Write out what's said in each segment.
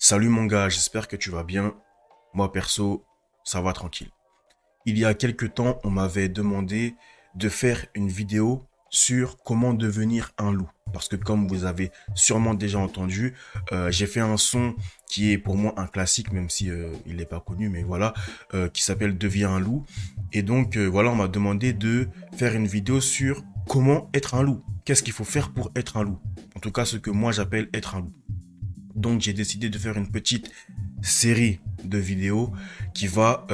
Salut mon gars, j'espère que tu vas bien. Moi perso, ça va tranquille. Il y a quelques temps, on m'avait demandé de faire une vidéo sur comment devenir un loup. Parce que comme vous avez sûrement déjà entendu, j'ai fait un son qui est pour moi un classique, même si il n'est pas connu, mais voilà, qui s'appelle Deviens un loup. Et donc voilà, on m'a demandé de faire une vidéo sur comment être un loup. Qu'est-ce qu'il faut faire pour être un loup? En tout cas, ce que moi j'appelle être un loup. Donc j'ai décidé de faire une petite série de vidéos qui va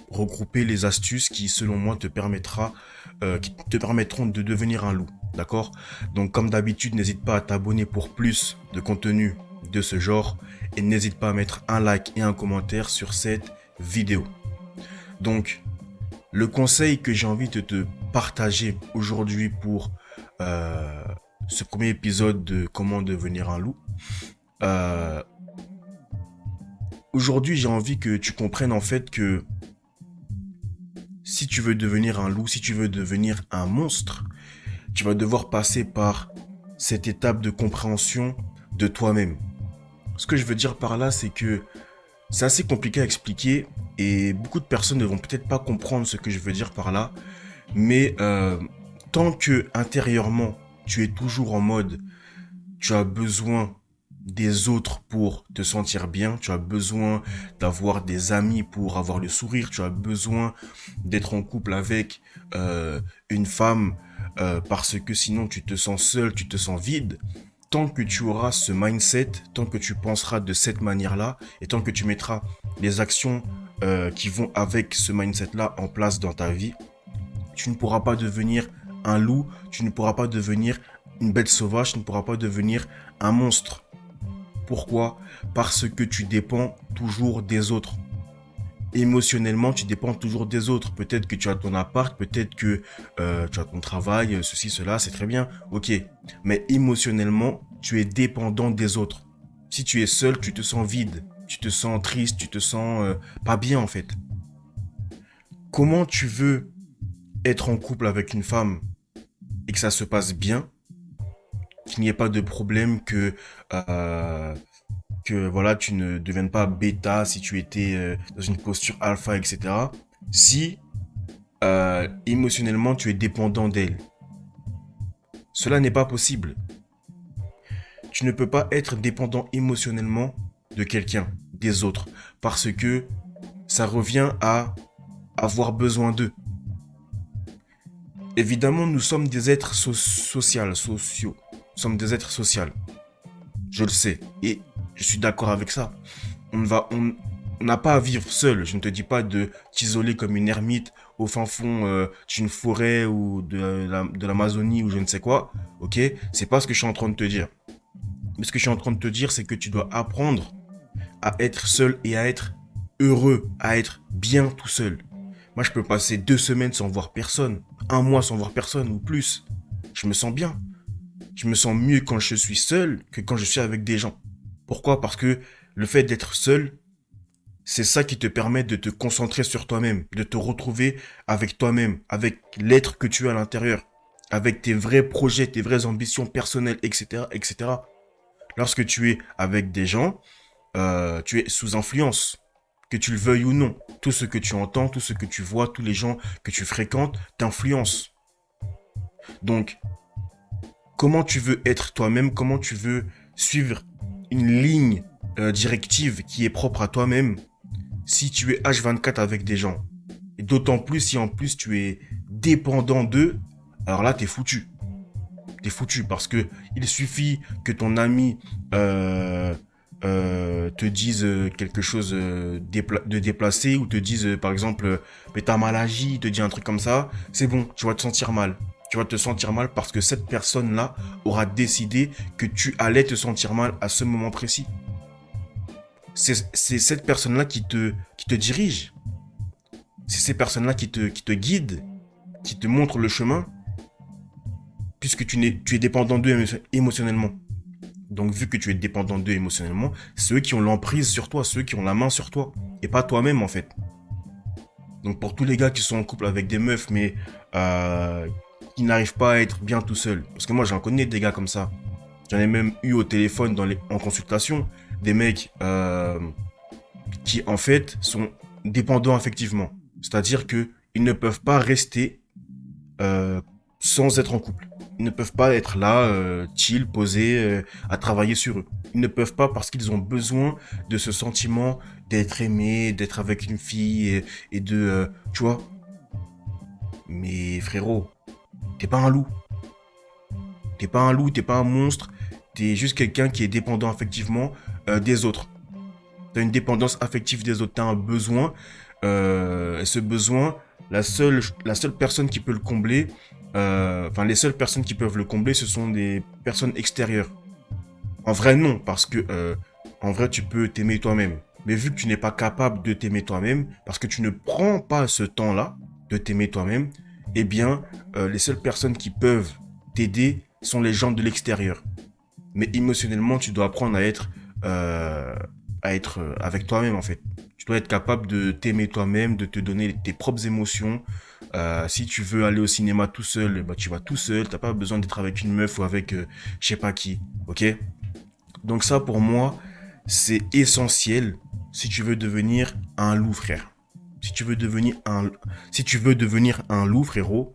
regrouper les astuces qui selon moi qui te permettront de devenir un loup. D'accord? Donc comme d'habitude, n'hésite pas à t'abonner pour plus de contenu de ce genre et n'hésite pas à mettre un like et un commentaire sur cette vidéo. Donc le conseil que j'ai envie de te partager aujourd'hui pour ce premier épisode de comment devenir un loup, euh, aujourd'hui, j'ai envie que tu comprennes en fait que si tu veux devenir un loup, si tu veux devenir un monstre, tu vas devoir passer par cette étape de compréhension de toi-même. Ce que je veux dire par là, c'est que c'est assez compliqué à expliquer et beaucoup de personnes ne vont peut-être pas comprendre ce que je veux dire par là, mais tant que intérieurement, tu es toujours en mode, tu as besoin des autres pour te sentir bien, tu as besoin d'avoir des amis pour avoir le sourire, tu as besoin d'être en couple avec une femme parce que sinon tu te sens seul, tu te sens vide. Tant que tu auras ce mindset, tant que tu penseras de cette manière-là, et tant que tu mettras les actions qui vont avec ce mindset-là en place dans ta vie, tu ne pourras pas devenir un loup, tu ne pourras pas devenir une bête sauvage, tu ne pourras pas devenir un monstre. Pourquoi? Parce que tu dépends toujours des autres. Émotionnellement, tu dépends toujours des autres. Peut-être que tu as ton appart, peut-être que tu as ton travail, ceci, cela, c'est très bien. Ok. Mais émotionnellement, tu es dépendant des autres. Si tu es seul, tu te sens vide. Tu te sens triste, tu te sens pas bien en fait. Comment tu veux être en couple avec une femme et que ça se passe bien, qu'il n'y ait pas de problème, euh, que voilà, tu ne deviennes pas bêta si tu étais dans une posture alpha, etc. Si émotionnellement tu es dépendant d'elle. Cela n'est pas possible. Tu ne peux pas être dépendant émotionnellement de quelqu'un, des autres, parce que ça revient à avoir besoin d'eux. Évidemment, nous sommes des êtres sociaux. Nous sommes des êtres sociaux. Je le sais. Et je suis d'accord avec ça. On n'a pas à vivre seul. Je ne te dis pas de t'isoler comme une ermite au fin fond d'une forêt ou de l'Amazonie ou je ne sais quoi. Ok? C'est pas ce que je suis en train de te dire. Mais ce que je suis en train de te dire, c'est que tu dois apprendre à être seul et à être heureux, à être bien tout seul. Moi, je peux passer 2 semaines sans voir personne, un mois sans voir personne ou plus. Je me sens bien. Je me sens mieux quand je suis seul que quand je suis avec des gens. Pourquoi? Parce que le fait d'être seul, c'est ça qui te permet de te concentrer sur toi-même, de te retrouver avec toi-même, avec l'être que tu as à l'intérieur, avec tes vrais projets, tes vraies ambitions personnelles, etc., etc. Lorsque tu es avec des gens, tu es sous influence, que tu le veuilles ou non. Tout ce que tu entends, tout ce que tu vois, tous les gens que tu fréquentes t'influencent. Donc, comment tu veux être toi-même, comment tu veux suivre une ligne directive qui est propre à toi-même si tu es H24 avec des gens. Et d'autant plus si en plus tu es dépendant d'eux, alors là t'es foutu. T'es foutu parce que il suffit que ton ami te dise quelque chose de déplacé ou te dise par exemple mais t'as mal agi, te dit un truc comme ça, c'est bon, tu vas te sentir mal. Tu vas te sentir mal parce que cette personne-là aura décidé que tu allais te sentir mal à ce moment précis. C'est cette personne-là qui te dirige. C'est ces personnes-là qui te guident, qui te montrent le chemin, puisque tu es dépendant d'eux émotionnellement. Donc, vu que tu es dépendant d'eux émotionnellement, c'est eux qui ont l'emprise sur toi, ceux qui ont la main sur toi, et pas toi-même en fait. Donc, pour tous les gars qui sont en couple avec des meufs, mais qui n'arrivent pas à être bien tout seuls, parce que moi j'en connais des gars comme ça. J'en ai même eu au téléphone en consultation. des mecs qui en fait sont dépendants affectivement. C'est-à-dire que ils ne peuvent pas rester sans être en couple. Ils ne peuvent pas être là, chill, posés, à travailler sur eux. Ils ne peuvent pas parce qu'ils ont besoin de ce sentiment d'être aimé, d'être avec une fille et de, tu vois. Mais frérot, t'es pas un loup. T'es pas un loup, t'es pas un monstre. T'es juste quelqu'un qui est dépendant affectivement des autres. T'as une dépendance affective des autres. T'as un besoin. Et ce besoin, la seule personne qui peut le combler, enfin les seules personnes qui peuvent le combler, ce sont des personnes extérieures. En vrai, non, parce que en vrai, tu peux t'aimer toi-même. Mais vu que tu n'es pas capable de t'aimer toi-même, parce que tu ne prends pas ce temps-là de t'aimer toi-même, eh bien, les seules personnes qui peuvent t'aider sont les gens de l'extérieur. Mais émotionnellement, tu dois apprendre à être avec toi-même, en fait. Tu dois être capable de t'aimer toi-même, de te donner tes propres émotions. Si tu veux aller au cinéma tout seul, bah, tu vas tout seul. T'as pas besoin d'être avec une meuf ou avec je sais pas qui. Ok? Donc ça, pour moi, c'est essentiel si tu veux devenir un loup, frère. Si tu veux devenir un loup, frérot,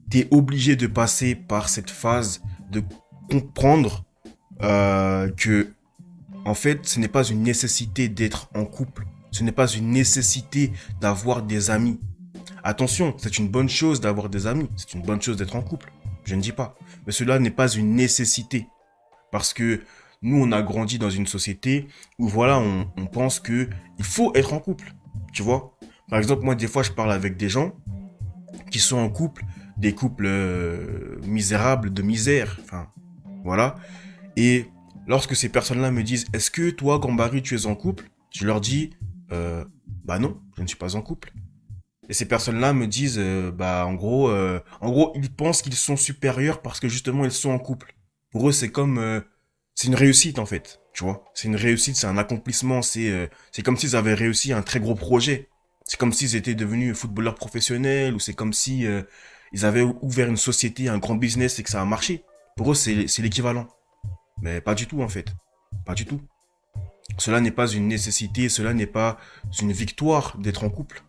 t'es obligé de passer par cette phase de comprendre que, en fait, ce n'est pas une nécessité d'être en couple. Ce n'est pas une nécessité d'avoir des amis. Attention, c'est une bonne chose d'avoir des amis. C'est une bonne chose d'être en couple. Je ne dis pas. Mais cela n'est pas une nécessité. Parce que nous, on a grandi dans une société où, voilà, on pense que il faut être en couple. Tu vois? Par exemple, moi, des fois, je parle avec des gens qui sont en couple, des couples misérables de misère. Enfin, voilà. Et lorsque ces personnes-là me disent, est-ce que toi, Gambari, tu es en couple? Je leur dis, bah non, je ne suis pas en couple. Et ces personnes-là me disent, bah en gros, ils pensent qu'ils sont supérieurs parce que justement ils sont en couple. Pour eux, c'est une réussite en fait, tu vois. C'est une réussite, c'est un accomplissement, c'est comme s'ils avaient réussi un très gros projet. C'est comme s'ils étaient devenus footballeurs professionnels ou c'est comme si ils avaient ouvert une société, un grand business et que ça a marché. Pour eux, c'est l'équivalent. Mais pas du tout en fait. Pas du tout. Cela n'est pas une nécessité, cela n'est pas une victoire d'être en couple.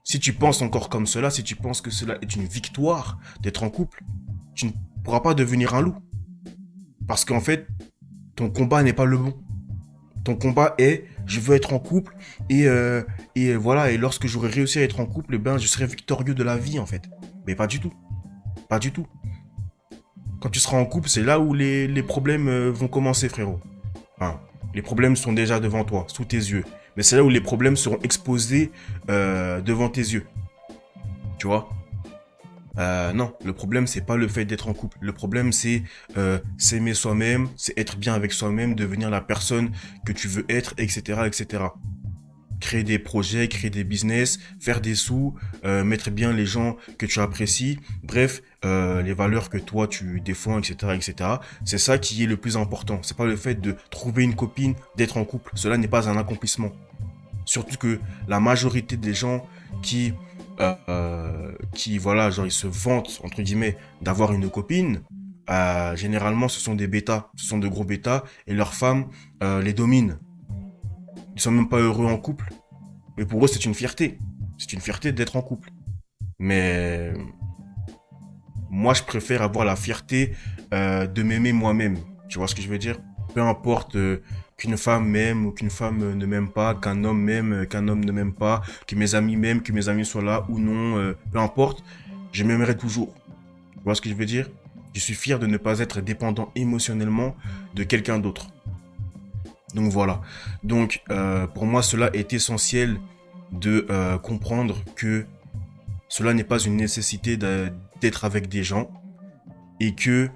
Si tu penses encore comme cela, si tu penses que cela est une victoire d'être en couple, tu ne pourras pas devenir un loup. Parce qu'en fait, ton combat n'est pas le bon. Ton combat est, je veux être en couple et voilà, et lorsque j'aurai réussi à être en couple, ben, je serai victorieux de la vie en fait. Mais pas du tout. Pas du tout. Quand tu seras en couple, c'est là où les problèmes vont commencer, frérot. Enfin, les problèmes sont déjà devant toi, sous tes yeux. Mais c'est là où les problèmes seront exposés devant tes yeux. Tu vois? Non, le problème, c'est pas le fait d'être en couple. Le problème, c'est s'aimer soi-même, c'est être bien avec soi-même, devenir la personne que tu veux être, etc., etc. Créer des projets, créer des business, faire des sous, mettre bien les gens que tu apprécies, bref, les valeurs que toi tu défends, etc., etc. C'est ça qui est le plus important. C'est pas le fait de trouver une copine, d'être en couple. Cela n'est pas un accomplissement. Surtout que la majorité des gens qui voilà, genre ils se vantent entre guillemets d'avoir une copine, généralement ce sont des bêtas, ce sont de gros bêtas et leurs femmes les dominent. Ils sont même pas heureux en couple. Mais pour eux, c'est une fierté. C'est une fierté d'être en couple. Mais moi, je préfère avoir la fierté de m'aimer moi-même. Tu vois ce que je veux dire? Peu importe qu'une femme m'aime ou qu'une femme ne m'aime pas, qu'un homme m'aime, qu'un homme ne m'aime pas, que mes amis m'aiment, que mes amis soient là ou non, peu importe, je m'aimerai toujours. Tu vois ce que je veux dire? Je suis fier de ne pas être dépendant émotionnellement de quelqu'un d'autre. Donc voilà. Donc pour moi, cela est essentiel de comprendre que cela n'est pas une nécessité d'être avec des gens et que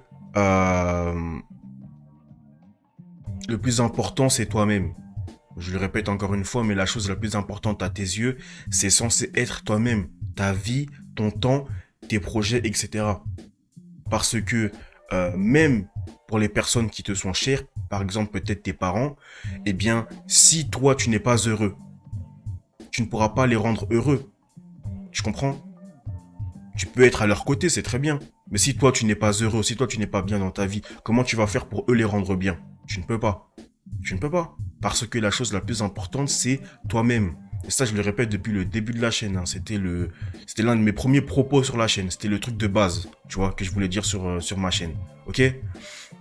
le plus important, c'est toi-même. Je le répète encore une fois, mais la chose la plus importante à tes yeux, c'est censé être toi-même, ta vie, ton temps, tes projets, etc. Parce que même pour les personnes qui te sont chères, par exemple peut-être tes parents, eh bien, si toi tu n'es pas heureux, tu ne pourras pas les rendre heureux. Tu comprends? Tu peux être à leur côté, c'est très bien. Mais si toi tu n'es pas heureux, si toi tu n'es pas bien dans ta vie, comment tu vas faire pour eux les rendre bien? Tu ne peux pas. Tu ne peux pas. Parce que la chose la plus importante, c'est toi-même. Et ça, je le répète depuis le début de la chaîne. Hein. C'était l'un de mes premiers propos sur la chaîne. C'était le truc de base, tu vois, que je voulais dire sur ma chaîne. Ok?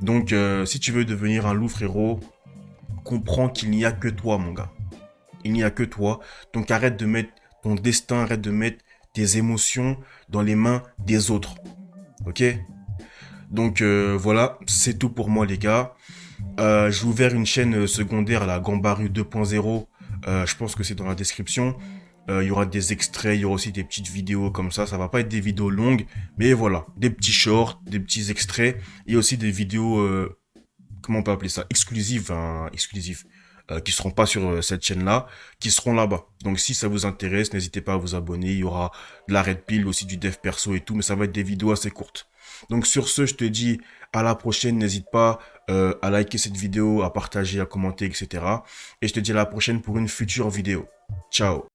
Donc, si tu veux devenir un loup, frérot, comprends qu'il n'y a que toi, mon gars. Il n'y a que toi. Donc, arrête de mettre ton destin, arrête de mettre tes émotions dans les mains des autres. Ok? Donc, voilà, c'est tout pour moi, les gars. J'ai ouvert une chaîne secondaire, la Gambaru 2.0. Je pense que c'est dans la description. Il y aura des extraits, il y aura aussi des petites vidéos comme ça. Ça va pas être des vidéos longues, mais voilà, des petits shorts, des petits extraits et aussi des vidéos, comment on peut appeler ça, exclusives, hein, exclusives, qui seront pas sur cette chaîne-là, qui seront là-bas. Donc si ça vous intéresse, n'hésitez pas à vous abonner. Il y aura de la red pill, aussi du dev perso et tout, mais ça va être des vidéos assez courtes. Donc sur ce, je te dis à la prochaine. N'hésite pas à liker cette vidéo, à partager, à commenter, etc. Et je te dis à la prochaine pour une future vidéo. Ciao.